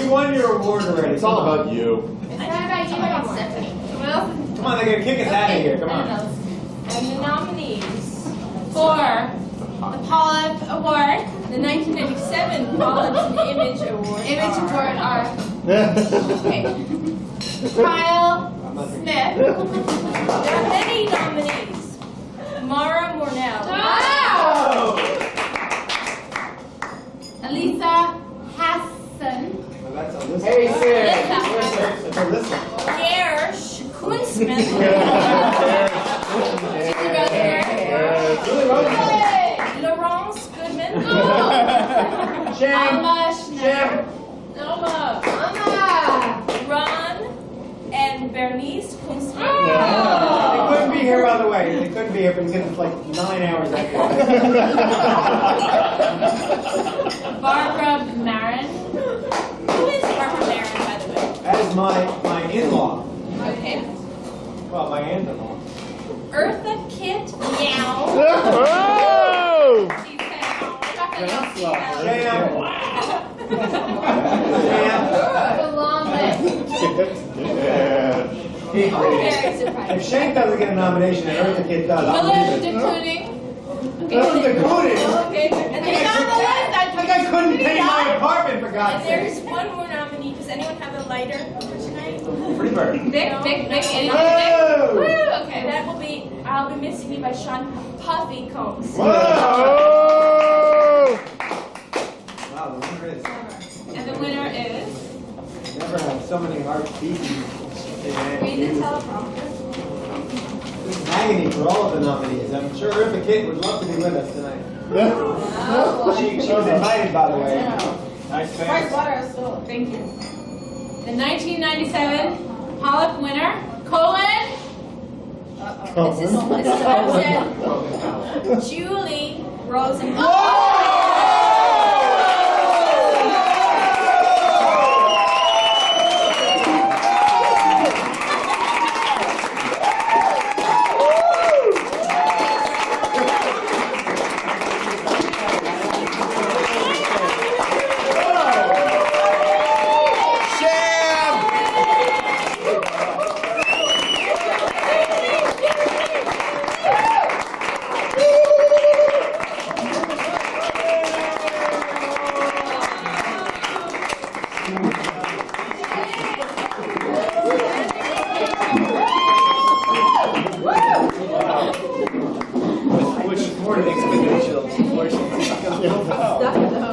You won your award already. It's all about you. It's not about you, about Stephanie. Come on, they're going to kick us out of here. Come on. And the nominees for the Polyp Award, the 1997 Polyps and Image Award. Are Okay. Kyle Smith. There are many nominees. Mara Mornell. Wow! Elisa Hassan. Hey, Sid. Listen. Gersh Kuntzman. Laurence Goodman. Alma Schneider. Alma. Ron and Bernice Kuntzman. They couldn't be here, by the way. They couldn't be here because it's like 9 hours after. Barbara Marin. Who is Barbara Marin, by the way? That is my in-law. Okay. Well, my aunt-in-law. Eartha Kitt Meow. Oh! She said, Jam. The long list. very surprised. If Shank doesn't get a nomination and Eartha Kitt does, I'll Melinda do it. Cooning. Melinda Cooning? Okay. And there's on the list. Like I couldn't pay my apartment, for God's And sake. there's one more nominee. Does anyone have a lighter for tonight? Free bird. Vic, anything? Whoa! Woo! Okay, that will be I'll Be Missing You by Sean Puffy Combs. Whoa! Oh! Wow, the winner is. And the winner is. Never had so many hearts beating. Read the teleprompter. This is agony for all of the nominees. I'm sure Eartha Kitt would love to be with us tonight. She was invited, by the way. Nice fans. Thank you. The 1997 Polyp winner, Colin. This is upset. Julie Rosenberg.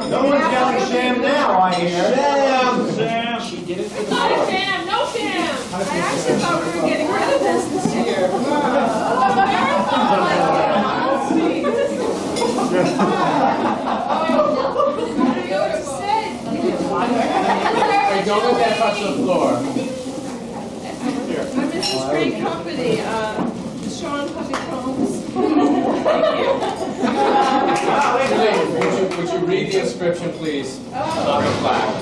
No one's yelling sham now, I hear. Sham! She did it for the Not a sham, no sham. I actually thought we were getting rid of this year. Hey, don't let that touch the floor. I'm Mrs. Great Company, Sean Puffy Combs. Would you read the inscription, please, on the plaque?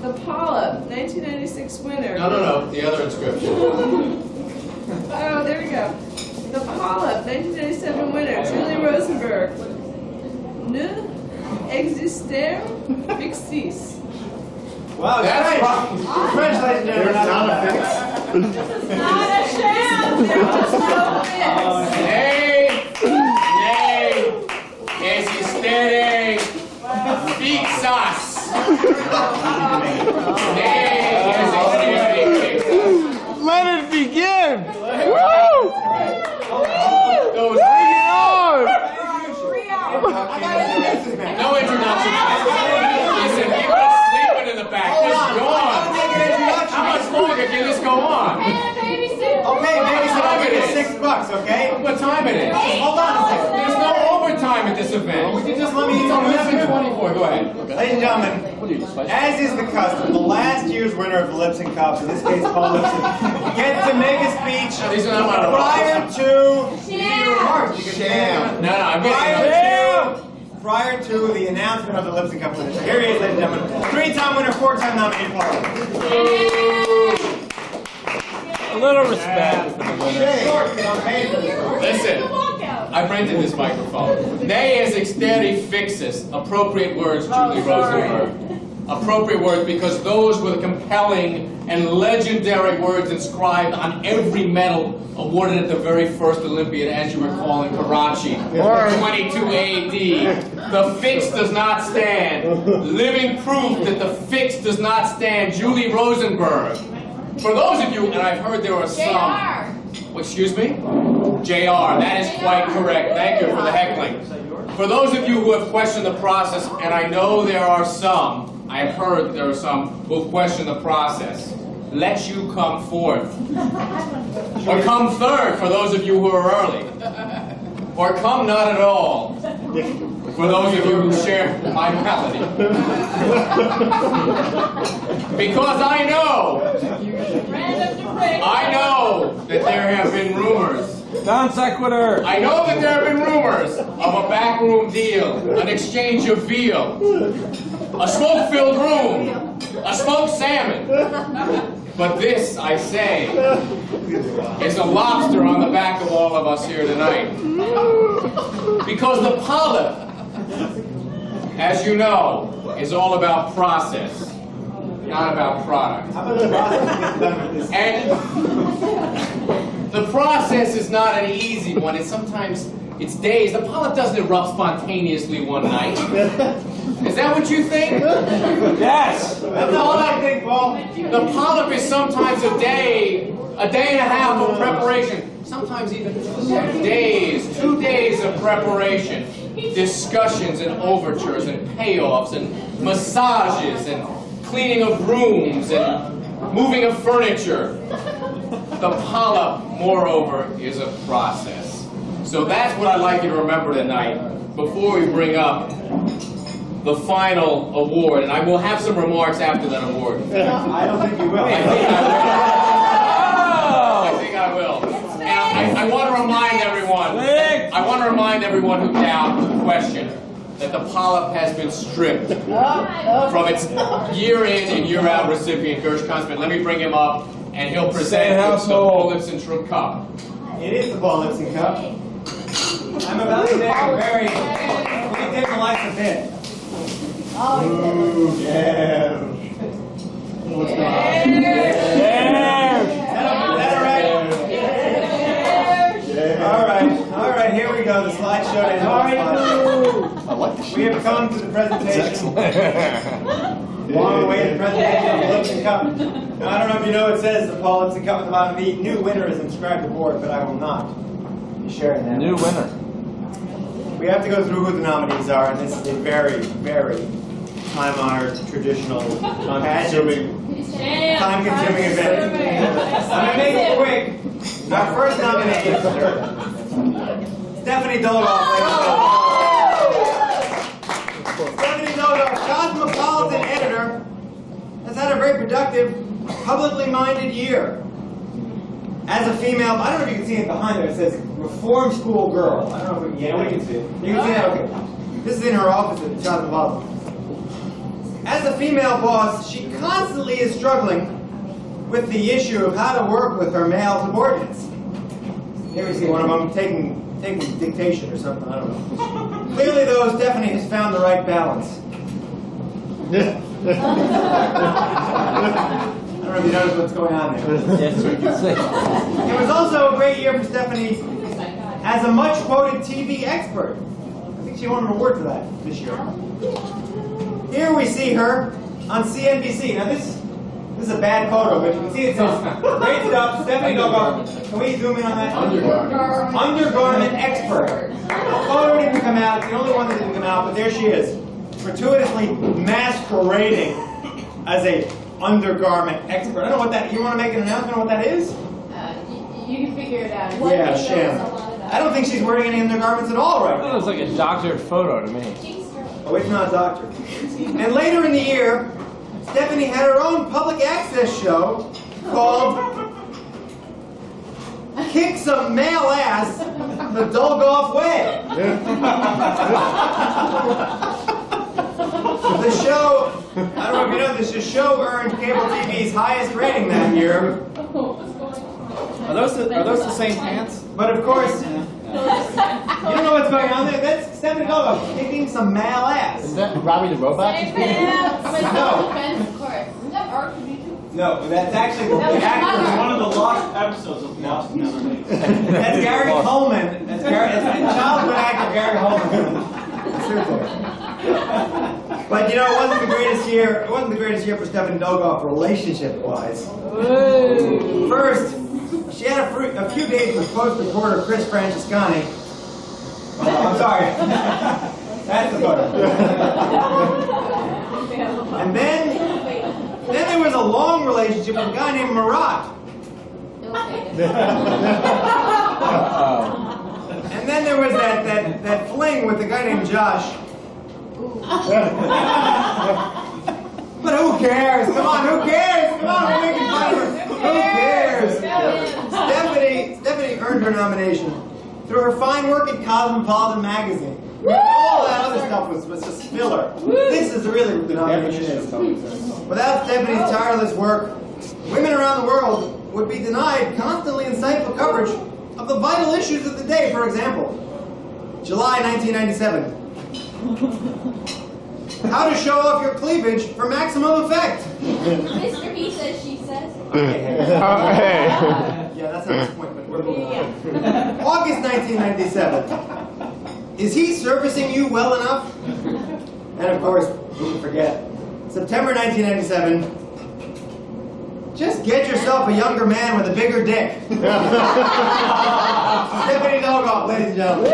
The Polyp, 1996 winner. No, the other inscription. Oh, there we go. The Polyp, 1997 winner, Julie Rosenberg. Ne exister fixis. Wow, That's French! French, ladies and gentlemen. Sound effects. Not a sham. Nay, existere fixas. Let it begin! Woo! Those Bring it on! no introduction. Listen, people are sleeping in the back. Just go on. How much longer can this go on? Okay, maybe I'll give you $6, okay? What time it is? Hold on a second. There's no overtime at this event. Would you just let me It's introduce you? 11:24. Go ahead. Ladies and gentlemen, as is the custom, the last year's winner of the Lip Sync Cup, in this case Paul Lipson, gets to make a speech These are not my prior to Sham. No, I'm prior to the announcement of the Lip Sync Cup winner. So here he is, ladies and gentlemen. 3-time winner, 4-time nominee, Paul. A little respect for the winner. Listen, I rented this microphone. Ne is exteri fixus. Appropriate words, Julie Rosenberg. appropriate words because those were the compelling and legendary words inscribed on every medal awarded at the very first Olympiad, as you recall, in Karachi, 22 AD. The fix does not stand. Living proof that the fix does not stand. Julie Rosenberg. For those of you, and I've heard there are some... Excuse me? JR, that is quite correct. Thank you for the heckling. For those of you who have questioned the process, and I know there are some, I have heard there are some who have questioned the process, let you come fourth. Or come third for those of you who are early. Or come not at all for those of you who share my malady. Because I know that there have been rumors. Non sequitur. I know that there have been rumors of a backroom deal, an exchange of veal, a smoke-filled room, a smoked salmon. But this, I say, is a lobster on the back of all of us here tonight. Because the polyp, as you know, is all about process, not about product. How about the process gets done with this? And the process is not an easy one. It's sometimes, it's days. The polyp doesn't erupt spontaneously one night. Is that what you think? Yes. That's not what I think, Paul. The polyp is sometimes a day and a half of preparation. Sometimes even 2 days, 2 days of preparation. Discussions and overtures and payoffs and massages and cleaning of rooms and moving of furniture. The polyp, moreover, is a process. So that's what I'd like you to remember tonight before we bring up the final award. And I will have some remarks after that award. I don't think you will. I think I will. And I want to remind everyone, who doubt, who question, that the polyp has been stripped from its year-in and year-out recipient, Gersh Kuntzman. Let me bring him up, and he'll present the Paul Lipson Cup. It is the Paul Lipson Cup. I'm about to take a very... Let me take the lights a bit. Ooh, yeah. What's going on? All right, here we go. The slideshow is on. We have come to the presentation. Long-awaited presentation of the Lipson Cup. Now, I don't know if you know it says the Paul Lipson Cup at the bottom. The new winner is inscribed aboard, but I will not be sharing that. New winner. We have to go through who the nominees are, and this is a very, very time-honored, traditional, time-consuming event. I'm going to make it quick. Our first nominee is Stephanie Doloff, ladies and gentlemen. Stephanie Doloff, Cosmopolitan editor, has had a very productive, publicly minded year. As a female, I don't know if you can see it behind there, it says Reform School Girl. I don't know if we can see it. You can see that? Okay. This is in her office at Cosmopolitan. As a female boss, she constantly is struggling with the issue of how to work with her male subordinates. Here we see one of them taking dictation or something, I don't know. Clearly, though, Stephanie has found the right balance. I don't know if you notice what's going on there. Yes, we can see. It was also a great year for Stephanie as a much-quoted TV expert. I think she won an award for that this year. Here we see her on CNBC. Now this is a bad photo, but you can see it says, great stuff, Stephanie Doloff. Can we zoom in on that? Undergarment expert. The photo didn't come out, it's the only one that didn't come out, but there she is. Gratuitously masquerading as a undergarment expert. I don't know what that, you want to make an announcement on what that is? You can figure it out. Yeah, sham. I don't think she's wearing any undergarments at all right That now. looks like a doctored photo to me. Oh, it's not a doctor. And later in the year, Stephanie had her own public access show called Kick Some Male Ass the Dolgoff Way. The show, I don't know if you know this, the show earned cable TV's highest rating that year. Are those the same pants? But of course, you don't know what's going on there. That's Stephanie Doloff kicking some male ass. Is that Robbie the Robot? No, No, that's actually the actor. One of the lost episodes of Lost. That's Gary Coleman. That's childhood actor Gary Coleman. But you know, it wasn't the greatest year. It wasn't the greatest year for Stephanie Dogoff relationship-wise. First, she had a few dates with Post reporter Chris Francescani. I'm sorry. That's the photo. And then there was a long relationship with a guy named Marat. And then there was that fling with the guy named Josh. But who cares? Come on, who cares? Come on, we're making fun of her. Who cares? Stephanie earned her nomination through her fine work at Cosmopolitan magazine. All that other stuff was just filler. This is really what the nomination is. Without Stephanie's tireless work, women around the world would be denied constantly insightful coverage of the vital issues of the day. For example, July 1997. How to show off your cleavage for maximum effect. Mr. He says, she says. Yeah, that's not the point, but we're moving on. August 1997. Is he servicing you well enough? And of course, who can forget? September 1997. Just get yourself a younger man with a bigger dick. Stephanie Dogoff, ladies and gentlemen.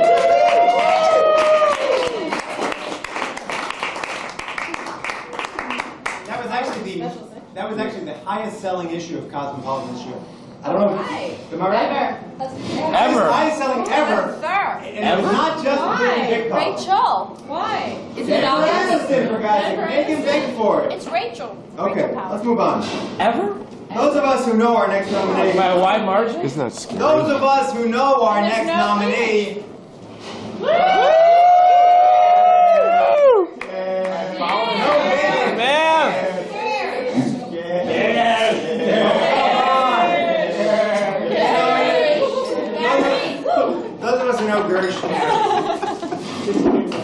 That was actually the highest selling issue of Cosmopolitan this year. I don't know. Am I right? Ever. Highest selling ever. And it was not just the big dick couple. Rachel. Why? Is it Jennifer obvious? Aniston, for God's sake. Make him beg for it. It's Rachel. Okay, Rachel Powell. let's move on. Ever? Those of us who know our next nominee. By a wide margin? Isn't that scary? Those of us who know our next nominee.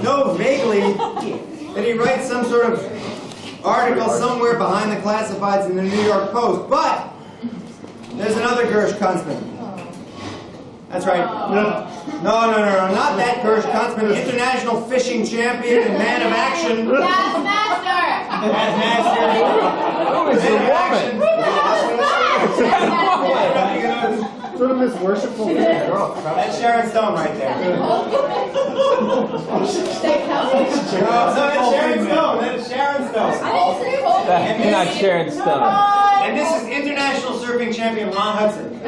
Know vaguely that he writes some sort of article somewhere behind the classifieds in the New York Post, but there's another Gersh Kuntzman. That's right. No, not that Gersh Kuntzman, international fishing champion and man of action. Taskmaster. Sort of this worshipful girl. That's Sharon Stone right there. No, that's Sharon Stone. That is Sharon Stone. That's not Sharon Stone. And this is international surfing champion Ron Hudson.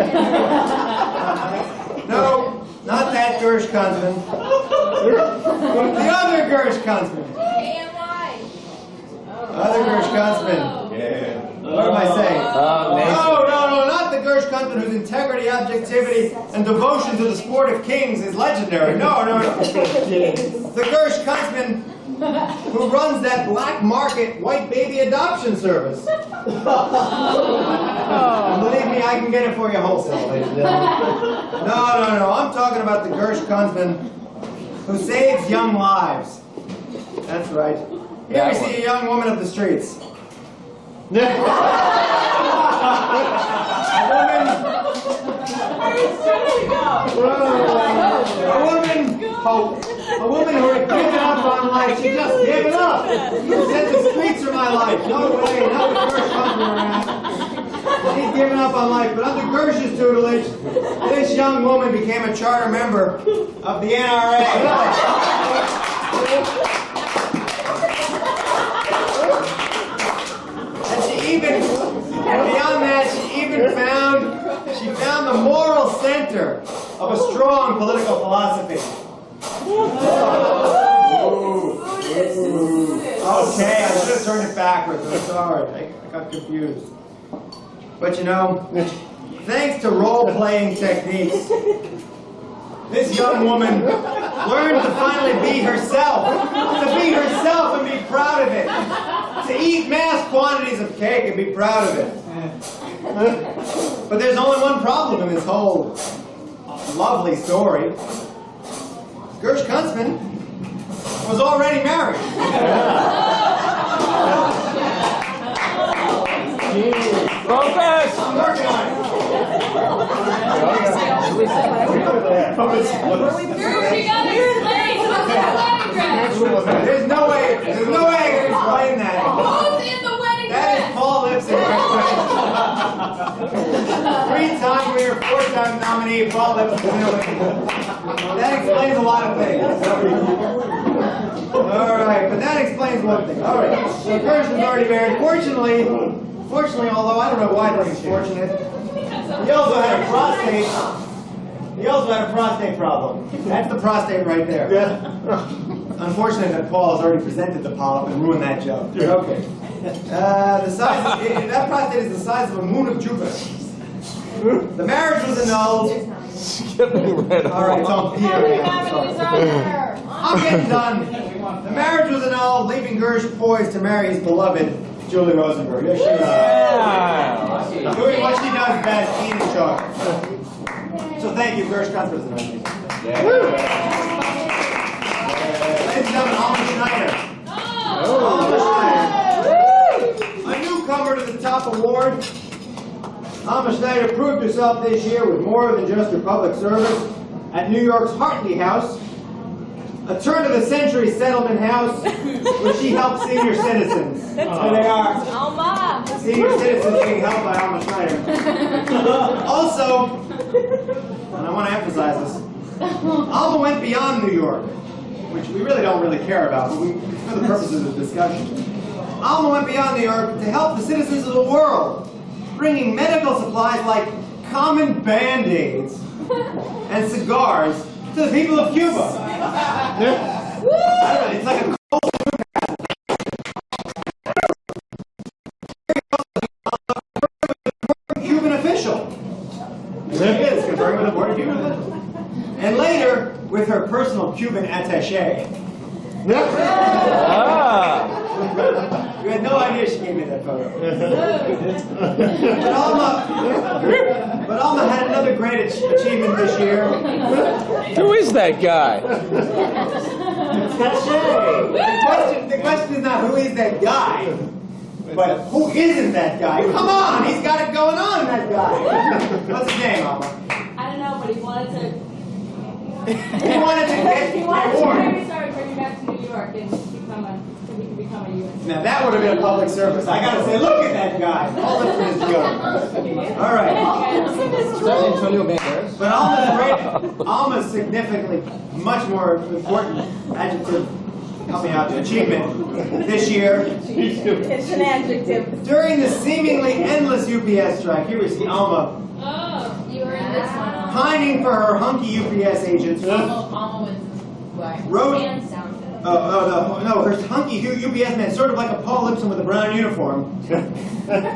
No, not that Gersh Kuntzman. The other Gersh Kuntzman. Other Gersh Kuntzman. Yeah. What am I saying? No, not the Gersh Kuntzman whose integrity, objectivity, and devotion to the sport of kings is legendary. No. The Gersh Kuntzman who runs that black market white baby adoption service. And believe me, I can get it for you wholesale, ladies and gentlemen. No. I'm talking about the Gersh Kuntzman who saves young lives. That's right. Here we see a young woman of the streets. A woman who had given up on life. She just given up. She said the streets are my life. No way, not the Gersh Kuntzman around. She's given up on life, but under Gersh's tutelage, this young woman became a charter member of the NRA. And beyond that, she found the moral center of a strong political philosophy. Okay, I should have turned it backwards. I'm sorry, I got confused. But you know, thanks to role-playing techniques, this young woman learned to finally be herself. To be herself and be proud of it. To eat mass quantities of cake and be proud of it. But there's only one problem in this whole lovely story. Gersh Kuntzman was already married. Girls, you gotta explain. What's the wedding dress? There's no way I can explain that. Who's in the wedding That is dress? Paul Lipson. Three-time winner, four-time nominee, Paul Lipson. That explains a lot of things. All right, but that explains one thing. All right, so the person's already married. Fortunately, although I don't know why this is fortunate, he also had a prostate. He also had a prostate problem. That's the prostate right there. Unfortunately, that Paul has already presented the polyp and ruined that joke. Okay. The size that prostate is the size of a moon of Jupiter. The marriage was annulled. All right, Tom Peter. I'm getting done. The marriage was annulled, leaving Gersh poised to marry his beloved Julie Rosenberg. There she is. Doing what she does best, eating chocolate. So thank you, Gersh Kuntzman. Ladies and gentlemen, Alma Schneider. Alma Schneider. A newcomer to the top award. Alma Schneider proved herself this year with more than just her public service at New York's Hartley House, a turn-of-the-century settlement house where she helped senior citizens. There they are. Alma. Senior citizens being helped by Alma Schneider. Also, and I want to emphasize this, Alma went beyond New York, which we really don't care about, but for the purposes of discussion. Alma went beyond New York to help the citizens of the world, bringing medical supplies like common Band-Aids and cigars to the people of Cuba. I don't know, it's like a Cuban official. There it is, conferring with a border Cuban official. And later, with her personal Cuban attaché. You had no idea she gave me that photo. But Alma had another great achievement this year. Who is that guy? The question is not who is that guy, but who isn't that guy? Come on, he's got it going on, that guy. What's his name, Alma? I don't know, but he wanted to. He wanted to get He the wanted to award. bring back to New York and become a U.S. Now that would have been a public service. I gotta say, look at that guy. All listen to this joke. All right. But Alma's significantly much more important adjective, help me out, achievement this year. It's an adjective. During the seemingly endless UPS strike, here we see Alma Oh, you were in this one. pining for her hunky UPS agents. Alma was what? Wrote- Hand sound. No, her hunky UPS man, sort of like a Paul Lipson with a brown uniform.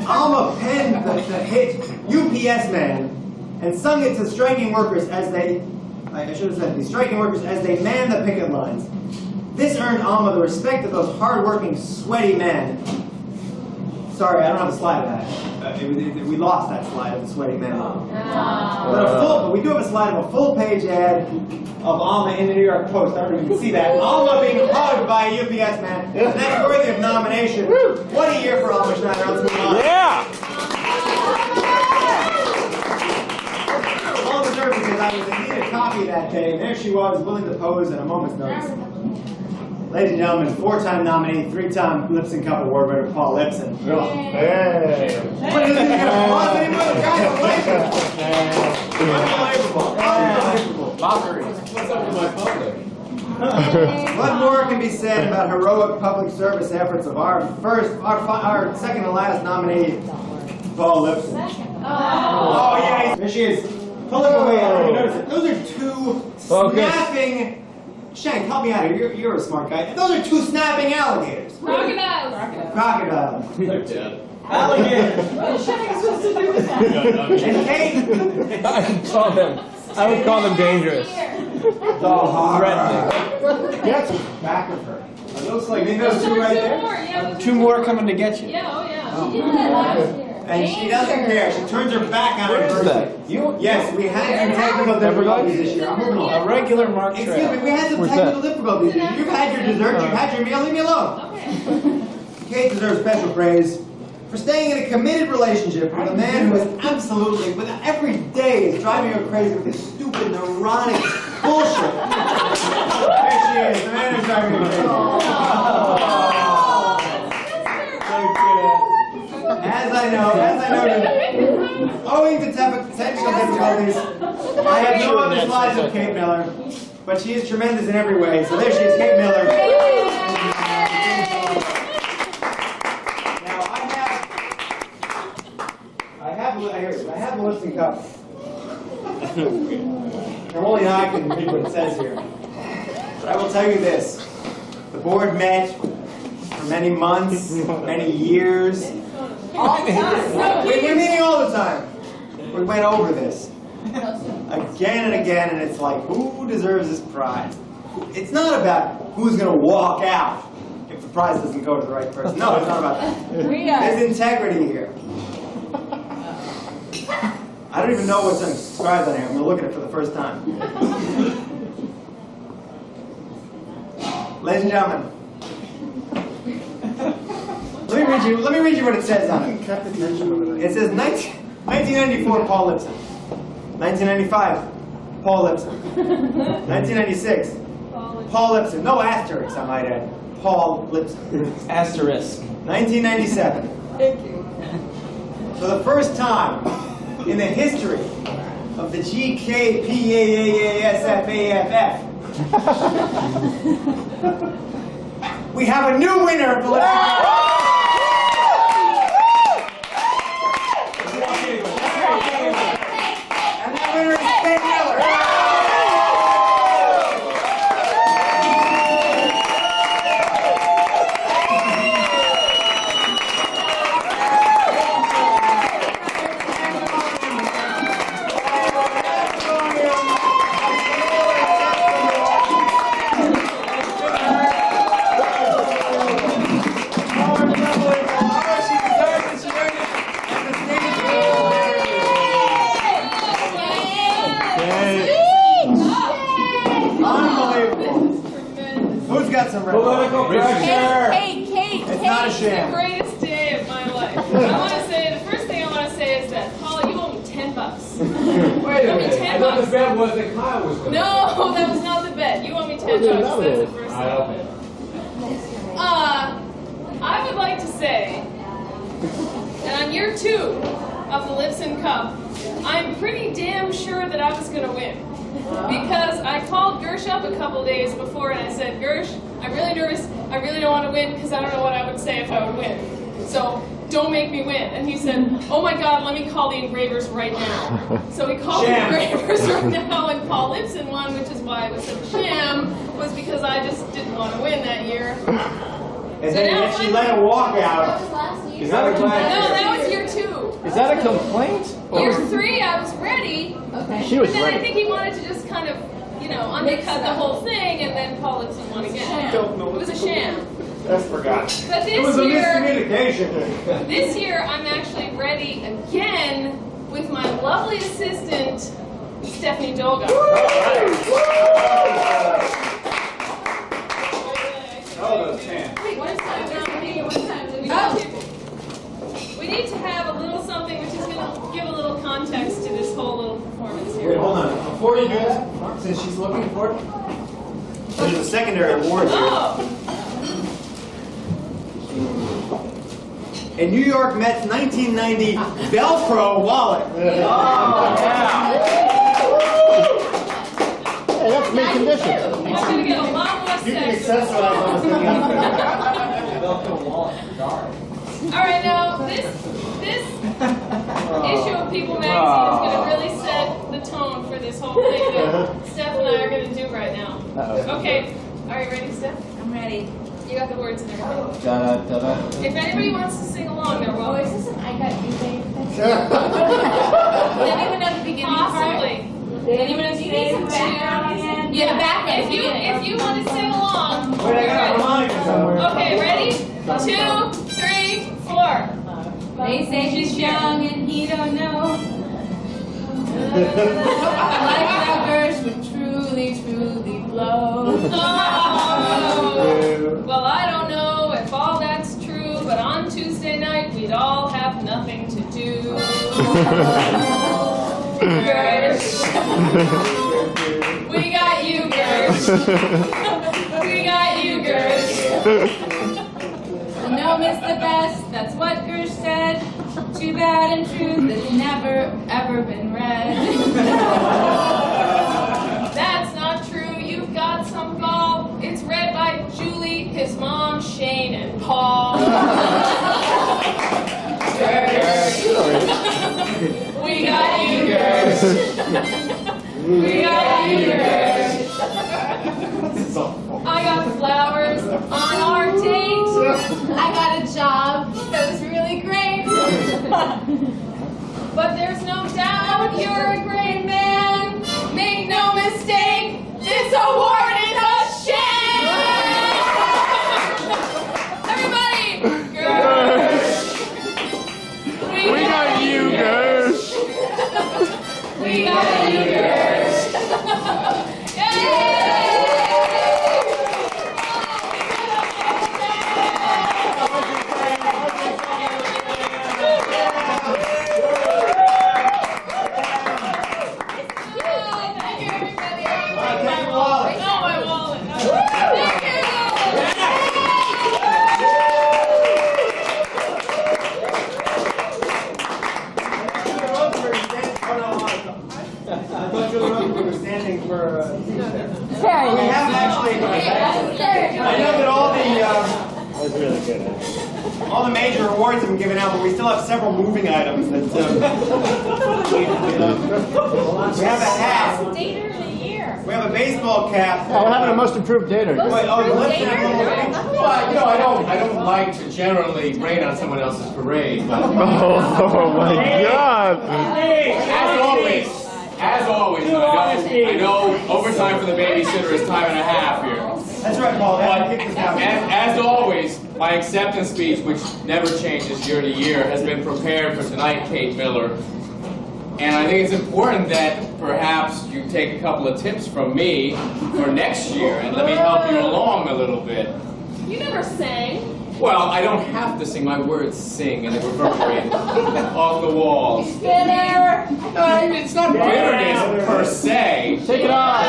Alma penned the hit UPS Man and sung it to striking workers as they, I should have said, the striking workers as they manned the picket lines. This earned Alma the respect of those hard-working, sweaty men. Sorry, I don't have a slide of that. We lost that slide of the sweaty men. But we do have a slide of a full-page ad of Alma in the New York Post. I don't know if you can see that. Alma being hugged by a UPS man. And that's worthy of nomination. What a year for Alma Schneider. Let's move on. Yeah! Well deserved because I was in need of coffee that day, and there she was, willing to pose at a moment's notice. Ladies and gentlemen, four-time nominee, three-time Lipson Cup Award winner, Paul Lipson. Hey! What is this? You got applause anymore? Congratulations! Unbelievable. What's up with my public? What more can be said about heroic public service efforts of our second to last nominee, Paul Lipson? Oh yeah, there she is. Pulling away. I don't even notice it. Those are two snapping. Shank, help me out here. You're a smart guy. Those are two snapping alligators. Crocodiles. Crocodiles. They're dead. Alligators. What is Shank supposed to do with that? And Kate. I would call them dangerous. Threatening. Get back of her. It looks like those two right there. Two more coming to get you. Yeah, oh yeah. She did that last year. And she doesn't care. She turns her back on her person. Yes, we had some technical difficulties this year. I'm moving A along. regular Mark Excuse me, Trail. we had some Where's technical difficulties. You've had your dessert, you've had your meal, leave me alone. Okay. Kate deserves special praise for staying in a committed relationship with a man who is absolutely, with every day, is driving her crazy with his stupid, neurotic bullshit. There she is, the man who's driving her crazy. As I noted, owing to technical difficulties, I have no other slides of Kate Miller, but she is tremendous in every way. So there she is, Kate Miller. Now I have the Lipton cup. And only I can read what it says here. But I will tell you this: the board met for many months, many years. We're meeting all the time. We went over this again and again, and it's like, who deserves this prize? It's not about who's going to walk out if the prize doesn't go to the right person. No, it's not about that. There's integrity here. I don't even know what's inscribed on here. I'm going to look at it for the first time. Ladies and gentlemen, let me read you what it says on it. It says 1994, Paul Lipson. 1995, Paul Lipson. 1996, Paul Lipson. No asterisks, I might add. Paul Lipson. Asterisk. 1997. For the first time in the history of the GKPASFAFF, we have a new winner of the Lipson. Political pressure. Kate, It's not a sham. The greatest day of my life. I want to say, the first thing I want to say is that, Paul, you owe me $10. Wait a minute. I thought the bet was that Kyle was going to. No, that was not the bet. You owe me $10. That's the first thing. I would like to say that on year 2 of the Lipson Cup, I'm pretty damn sure that I was going to win. Because I called Gersh up a couple days before and I said, Gersh, I'm really nervous. I really don't want to win because I don't know what I would say if I would win. So don't make me win. And he said, oh my God, let me call the engravers right now. So we called the engravers right now, and Paul Lipson won, which is why it was such a sham, was because I just didn't want to win that year. And then she let it walk out. Is that a complaint? No, that was year 2. Is that a complaint? Year 3, I was ready. Okay. She was But then ready. I think he wanted to just kind of, undercut the whole thing, and then Paul Lipson won again. It was a sham. That's forgotten. But It was a this miscommunication. year, I'm actually ready again with my lovely assistant, Stephanie Dolga. Wait, What time we need to have a little something which is going to give a little context to this whole little performance here. Wait, hold on. Before you do that, since she's looking for it, there's a secondary award here. Oh! A New York Mets 1990 Velcro wallet. Hey, that's mint condition. I'm going to get a lot more You can sex. accessorize on the All right, now this issue of People Magazine is going to really set the tone for this whole thing that Steph and I are going to do right now. Okay, are you ready, Steph? I'm ready. You got the words and everything. Da-da-da-da. If anybody wants to sing along, they're Oh, welcome. is this an I Got You thing? Does anyone know the beginning Possibly. part? Anyone know the beginning part? Yeah, the back end. If you want to sing along, Wait, I got a harmonica somewhere. okay, ready? 2, 3, 4. They say she's young and he don't know. Like how girls would truly blow. Oh, well, I don't know if all that's true, but but on Tuesday night, we'd all have nothing to do. Gersh. We got you, Gersh. We got you, Gersh. The gnome is the best, that's what Gersh said. Too bad in truth it's never ever been read. That's not true, you've got some gall. It's read by Julie, his mom, Shane, and Paul. Gersh. We got you, Gersh. We got you, Gersh. I got flowers on our date. I got a job that was really great. But there's no doubt you're a great man. Make no mistake, this award is a shame. Everybody, Gersh. We got you, Gersh. We got you, Gersh. Yay! All the major awards have been given out, but we still have several moving items that we have a hat. Dater of the year. We have a baseball cap. Oh, we're having a most improved dater. Wait, oh, let's have a little- Well, you know, I don't like to generally rain on someone else's parade, but Oh my God! as always, I know overtime for the babysitter is time and a half here. That's right, Paul. But Kick this out. as always, my acceptance speech, which never changes year to year, has been prepared for tonight, Kate Miller. And I think it's important that perhaps you take a couple of tips from me for next year and let me help you along a little bit. You never sang. Well, I don't have to sing. My words sing and they reverberate off the walls. Bitter. No, it's not bitterness per se. Take it off!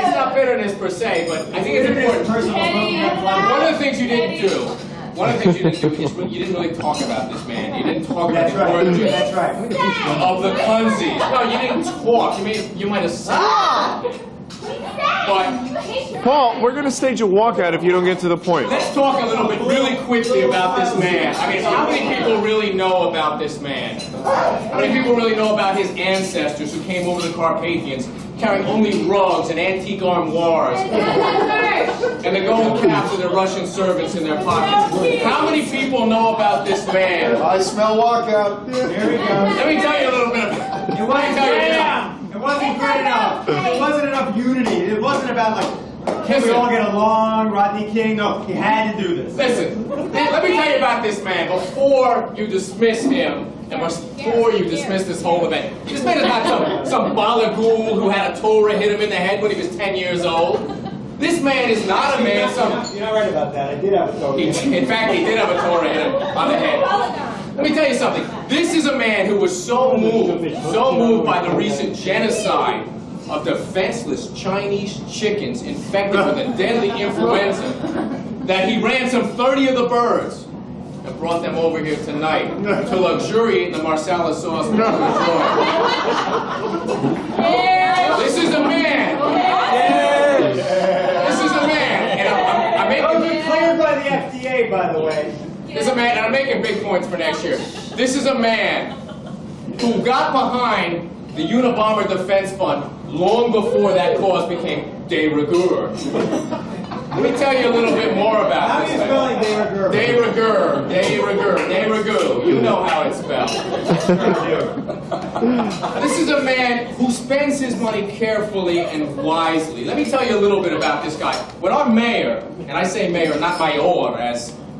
It's not bitterness per se, but I think it's important. One of the things you didn't do, is you didn't really talk about this man. You didn't talk about the origin That's right. of the Kuntzman. No, you didn't talk. You might have said. But Paul, we're going to stage a walkout if you don't get to the point. let's talk a little bit really quickly about this man. I mean, how many people really know about this man? How many people really know about his ancestors who came over the Carpathians carrying only rugs and antique armoires and the gold caps of their Russian servants in their pockets? How many people know about this man? I smell walkout. Here we go. Let me tell you a little bit about It wasn't great enough. It wasn't great enough. It wasn't enough unity. It wasn't about like, can we all get along, Rodney King? No, he had to do this. Listen, let me tell you about this man before you dismiss him and before you dismiss this whole event. This man is not some balagul who had a Torah hit him in the head when he was 10 years old. This man is not a man You're not right about that. I did have a Torah. in fact, he did have a Torah hit him on the head. Let me tell you something. This is a man who was so moved by the recent genocide of defenseless Chinese chickens infected with a deadly influenza that he ransomed 30 of the birds and brought them over here tonight to luxuriate in the marsala sauce which you enjoy. This is a man. This is a man. And I'm making Cleared by the FDA, by the way. This is a man, and I'm making big points for next year. This is a man who got behind the Unabomber Defense Fund long before that cause became de rigueur. Let me tell you a little bit more about How are this you man. spelling de rigueur? De rigueur, de rigueur, de rigueur. You know how it's spelled. This is a man who spends his money carefully and wisely. Let me tell you a little bit about this guy. When our mayor, and I say mayor, not mayor,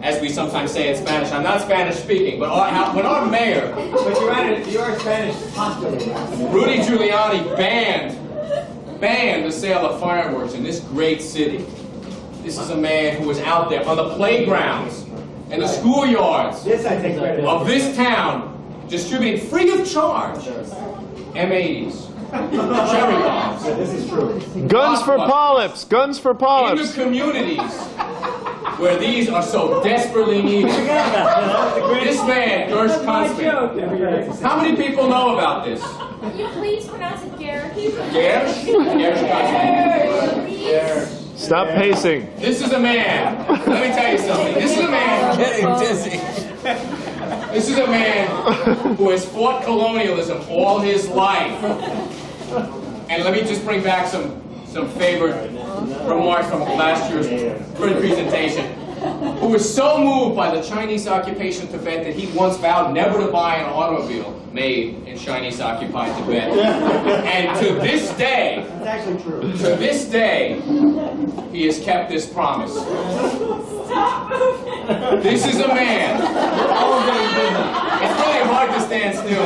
as we sometimes say in Spanish. I'm not Spanish speaking, but when our mayor, But you are Spanish constantly. Rudy Giuliani, banned the sale of fireworks in this great city. This is a man who was out there on the playgrounds and the schoolyards This I take credit of this town distributing free of charge M80s, cherry bombs. This is true. Guns for polyps. Guns for In the polyps. communities where these are so desperately needed. This man, Kuntzman. How many people know about this? Can you please pronounce it Garrett? Gersh? Gersh Kuntzman. Stop pacing. This is a man. Let me tell you something. This is a man. Getting dizzy. This is a man who has fought colonialism all his life. And let me just bring back some favorite remarks from last year's presentation. Who was so moved by the Chinese occupation of Tibet that he once vowed never to buy an automobile made in Chinese-occupied Tibet. And to this day, That's actually true. to this day, he has kept this promise. This is a man. It's really hard to stand still.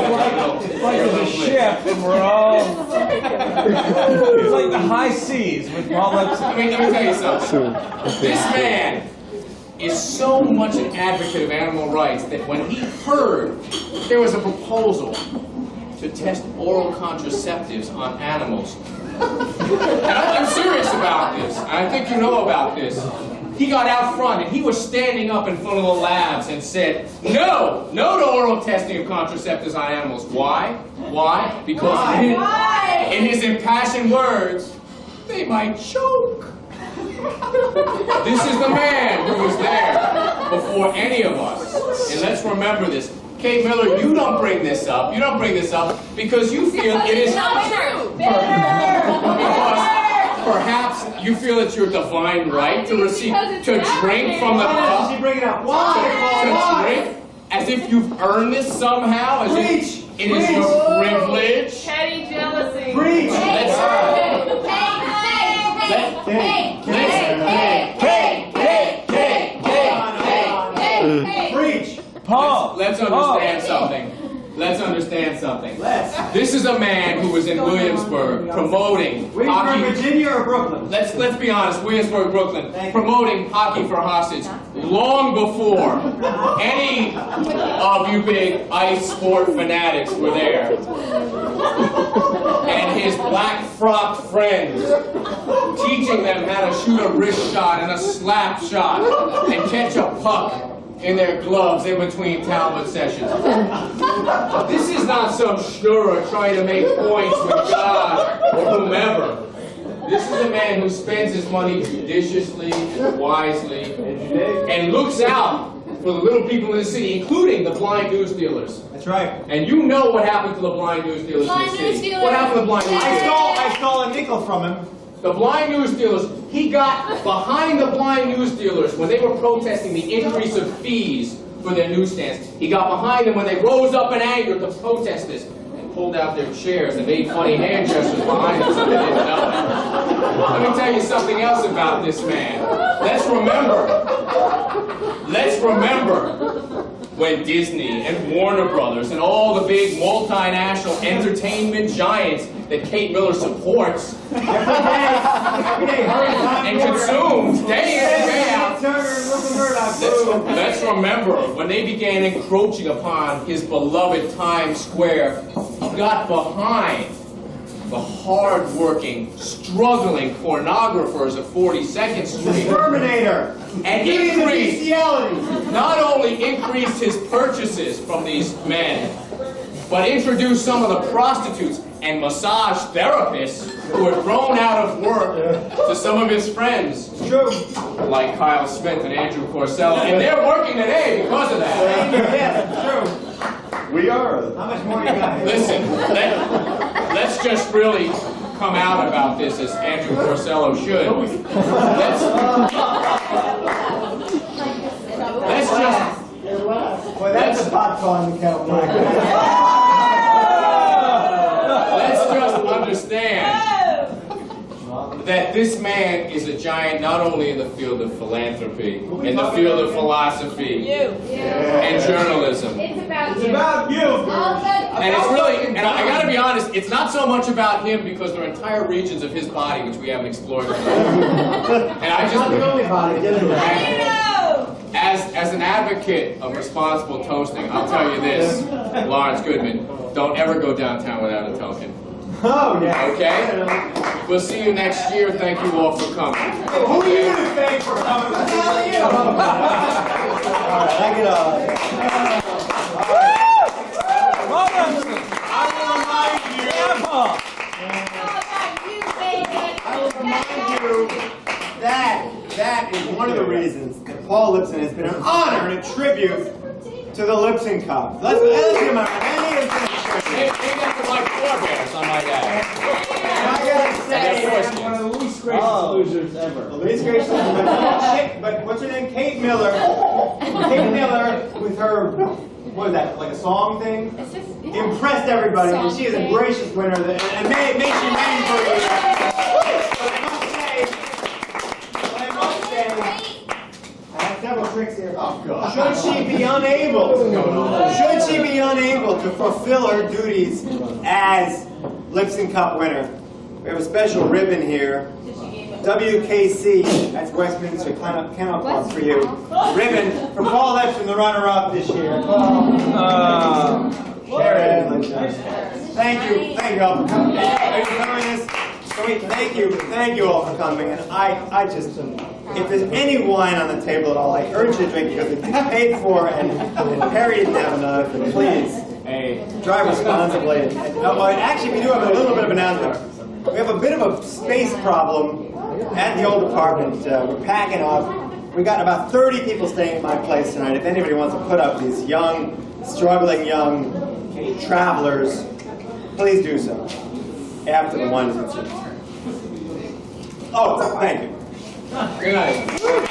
It's like there's a ship and we're all... It's like the high seas with polyps. Let me tell you something. This man is so much an advocate of animal rights that when he heard there was a proposal to test oral contraceptives on animals, and I'm serious about this, and I think you know about this, he got out front and he was standing up in front of the labs and said, no to oral testing of contraceptives on animals. Why? Why? Because in his impassioned words, they might choke. This is the man who was there before any of us. And let's remember this. Kate Miller, you don't bring this up. You don't bring this up because you feel it is not true. because perhaps you feel it's your divine right to receive, to drink from the Why cup, does she bring it up? Why? to drink, as if you've earned this somehow, as if it is your privilege. Petty jealousy. Preach! Preach! Paul! Let's understand something. Let's understand something. This is a man who was in Williamsburg promoting Williamsburg, hockey. Virginia or Brooklyn? Let's be honest, Williamsburg, Brooklyn, promoting hockey for hostage long before any of you big ice sport fanatics were there. And his black frocked friends teaching them how to shoot a wrist shot and a slap shot and catch a puck in their gloves in between Talmud sessions. This is not some schnurrer trying to make points with God or whomever. This is a man who spends his money judiciously and wisely and looks out for the little people in the city, including the blind news dealers. That's right. And you know what happened to the blind news dealers in the city. What happened to the blind news dealers? I stole a nickel from him. The blind news dealers, he got behind the blind news dealers when they were protesting the increase of fees for their newsstands. He got behind them when they rose up in anger to protest this and pulled out their chairs and made funny hand gestures behind them so they didn't know. Let me tell you something else about this man. Let's remember when Disney and Warner Brothers and all the big multinational entertainment giants that Kate Miller supports Every day, and consumes day in and day out. Let's remember when they began encroaching upon his beloved Times Square, he got behind the hard-working, struggling pornographers of 42nd Street. Terminator. And increased, not only increased his purchases from these men, but introduced some of the prostitutes and massage therapists who were thrown out of work to some of his friends. It's true. Like Kyle Smith and Andrew Corsello. And they're working today because of that. Yes, it's true. We are. How much more you got? Listen, let's just really come out about this as Andrew Corsello should. Let's just... Boy, that's a pot calling the kettle black. Let's just understand that this man is a giant not only in the field of philanthropy, in the field of philosophy, and journalism. It's about you. It's about you. And it's really, and I gotta be honest, it's not so much about him because there are entire regions of his body which we haven't explored. And I Not the only body, didn't it? As an advocate of responsible toasting, I'll tell you this, Lawrence Goodman, don't ever go downtown without a token. Oh, yeah. Okay? We'll see you next year. Thank you all for coming. Who are you going to thank for coming? What the hell are you? All right, I get I will remind you that is one of the reasons that Paul Lipson has been an honor and a tribute to the Lipson Cup. Let's give him a hand. They got the like forebears, I might add. I gotta say, One of the least gracious losers ever. the least gracious, but what's her name? Kate Miller. Kate Miller with her, what is that, like a song thing? Impressed everybody, and she is a gracious winner, and may she reign for you. But I must say, I have several tricks here. Oh, God. Should she be unable to fulfill her duties as Lipson Cup winner, we have a special ribbon here. WKC, that's Westminster Kennel Club for you. Ribbon for Paul Lipson, the runner-up this year. Sharon, thank you all for coming. Thank you all for coming. And I just, if there's any wine on the table at all, I urge you to drink because it's paid for and Perry didn't have enough. And please, drive responsibly. Actually, we do have a little bit of an announcement. We have a bit of a space problem at the old apartment. We're packing up. We got about 30 people staying at my place tonight. If anybody wants to put up these young, struggling young travelers, please do so after the wine is consumed. Oh, thank you. Good night.